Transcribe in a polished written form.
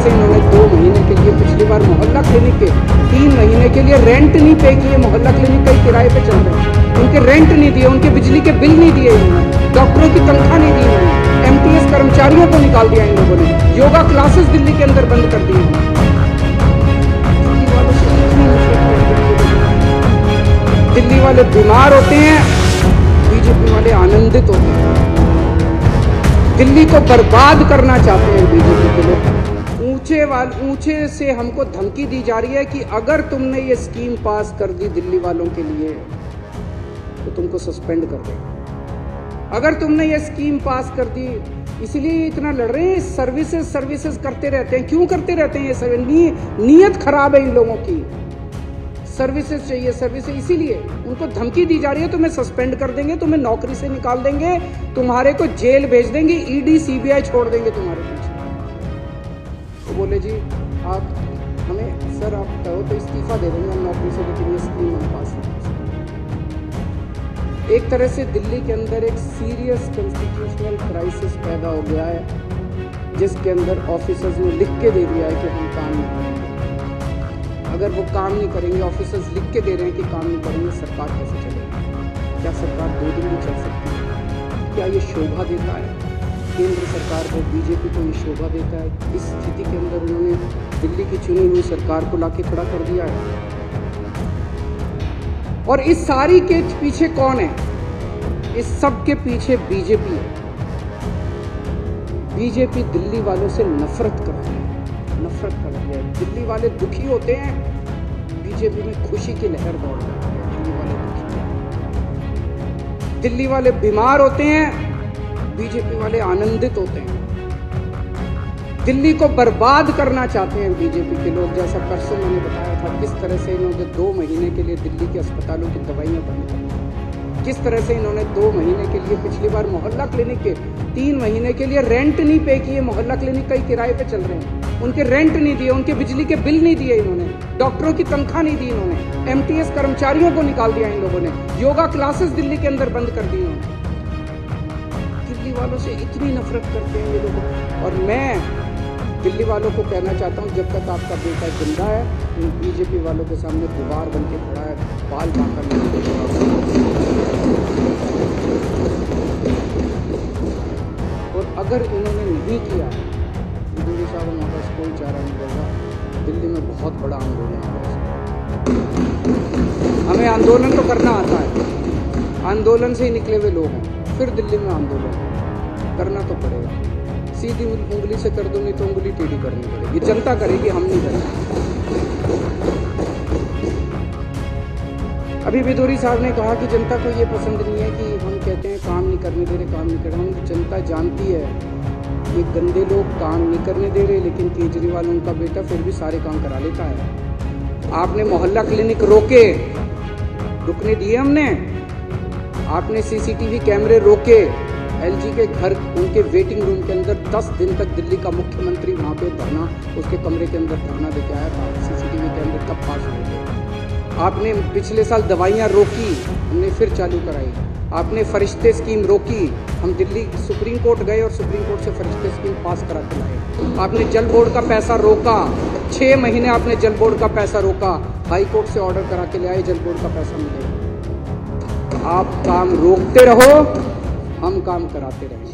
से इन्होंने 2 महीने के लिए पिछली बार मोहल्ला क्लिनिक के 3 महीने के लिए रेंट नहीं पे किए। मोहल्ला क्लिनिक कई किराए पे चल रहे हैं, उनके रेंट नहीं दिए, उनके बिजली के बिल नहीं दिए इन्होंने, डॉक्टरों की तनख्वाह नहीं दी इन्होंने, एमटीएस कर्मचारियों को निकाल दिया इन लोगों ने, योगा क्लासेस दिल्ली के अंदर बंद कर दी। दिल्ली वाले बीमार होते हैं, बीजेपी वाले आनंदित होते हैं। दिल्ली को बर्बाद करना चाहते हैं बीजेपी के लोग। ऊंचे से हमको धमकी दी जा रही है कि अगर तुमने ये स्कीम पास कर दी दिल्ली वालों के लिए तो तुमको सस्पेंड कर देंगे। अगर तुमने ये स्कीम पास कर दी, इसलिए इतना लड़ रहे हैं। सर्विसेज करते रहते हैं। क्यों करते रहते हैं ये? नीयत खराब है इन लोगों की। सर्विसेज चाहिए, सर्विसेज, इसीलिए उनको धमकी दी जा रही है, तुम्हें सस्पेंड कर देंगे, तुम्हें नौकरी से निकाल देंगे, तुम्हारे को जेल भेज देंगे, ईडी सीबीआई छोड़ देंगे तुम्हारे पीछे। तो बोले जी आप हमें, सर आप कहो तो इस्तीफा दे देंगे हम नौकरी से, लेकिन ये स्कीम हम पास नहीं कर सकते। एक तरह से दिल्ली के अंदर एक सीरियस कॉन्स्टिट्यूशनल क्राइसिस पैदा हो गया है, जिसके अंदर ऑफिसर्स ने लिख के दे दिया है कि हम काम नहीं करेंगे। अगर वो काम नहीं करेंगे, ऑफिसर्स लिख के दे रहे हैं कि काम नहीं करेंगे, सरकार कैसे चलेगी? क्या सरकार 2 दिन भी चल सकती है? क्या ये शोभा देता है केंद्र सरकार को, बीजेपी को? ये शोभा देता है? इस स्थिति के अंदर उन्होंने दिल्ली की चुनी हुई सरकार को लाके खड़ा कर दिया है। और इस सारी के पीछे कौन है? इस सब के पीछे बीजेपी है। बीजेपी दिल्ली वालों से नफरत कर रही है, नफरत कर रही है। दिल्ली वाले दुखी होते हैं, बीजेपी में खुशी की लहर दौड़ जाती है। दिल्ली वाले दुखी हैं, दिल्ली वाले बीमार होते हैं, बीजेपी वाले आनंदित होते हैं। दिल्ली को बर्बाद करना चाहते हैं बीजेपी के लोग। जैसा परसों मैंने बताया था, किस तरह से इन्होंने 2 महीने के लिए दिल्ली के अस्पतालों की दवाइयां बंद कर दी, किस तरह से इन्होंने 2 महीने के लिए पिछली बार मोहल्ला क्लिनिक के 3 महीने के लिए रेंट नहीं पे किए। मोहल्ला क्लिनिक कई किराए पे चल रहे हैं, उनके रेंट नहीं दिए, उनके बिजली के बिल नहीं दिए इन्होंने, डॉक्टरों की तनख्वाह नहीं दी इन्होंने, एमटीएस कर्मचारियों को निकाल दिया इन लोगों ने, योगा क्लासेस दिल्ली के अंदर बंद कर दी इन्होंने। दिल्ली वालों से इतनी नफरत करते हैं ये लोग। और मैं दिल्ली वालों को कहना चाहता हूँ, जब तक आपका बेटा जिंदा है, इन बीजेपी वालों के सामने दीवार बन के खड़ा है, बाल बांकर नहीं। और अगर इन्होंने नहीं किया, मोदी साहब हमारे पास कोई चारा नहीं होगा। दिल्ली में बहुत बड़ा आंदोलन होगा। हमें आंदोलन तो करना आता है, आंदोलन से ही निकले हुए लोग हैं, फिर दिल्ली में आंदोलन करना तो पड़ेगा। सीधी उंगली से कर दो, नहीं तो उंगली टेढ़ी करनी पड़ेगी। जनता करेगी, हम नहीं करेंगे। अभी विदुरी साहब ने कहा कि जनता को ये पसंद नहीं है कि हम कहते हैं काम नहीं करने दे रहे, काम नहीं कर रहे। हम जनता जानती है ये गंदे लोग काम नहीं करने दे रहे, लेकिन केजरीवाल उनका बेटा फिर भी सारे काम करा लेता है। आपने मोहल्ला क्लिनिक रुकने दिए हमने, आपने सीसीटीवी कैमरे रोके, एलजी के घर, उनके वेटिंग रूम के अंदर 10 दिन तक दिल्ली का मुख्यमंत्री वहाँ पे धरना, उसके कमरे के अंदर धरना देके आया था। सीसीटीवी कैमरे तब पास हुए थे। आपने पिछले साल दवाइयाँ रोकी, हमने फिर चालू कराई। आपने फरिश्ते स्कीम रोकी, हम दिल्ली सुप्रीम कोर्ट गए और सुप्रीम कोर्ट से फरिश्ते स्कीम पास करा के लाए। आपने जल बोर्ड का पैसा रोका, 6 महीने आपने जल बोर्ड का पैसा रोका, हाई कोर्ट से ऑर्डर करा के ले आए, जल बोर्ड का पैसा मिलेगा। आप काम रोकते रहो, हम काम कराते रहेंगे।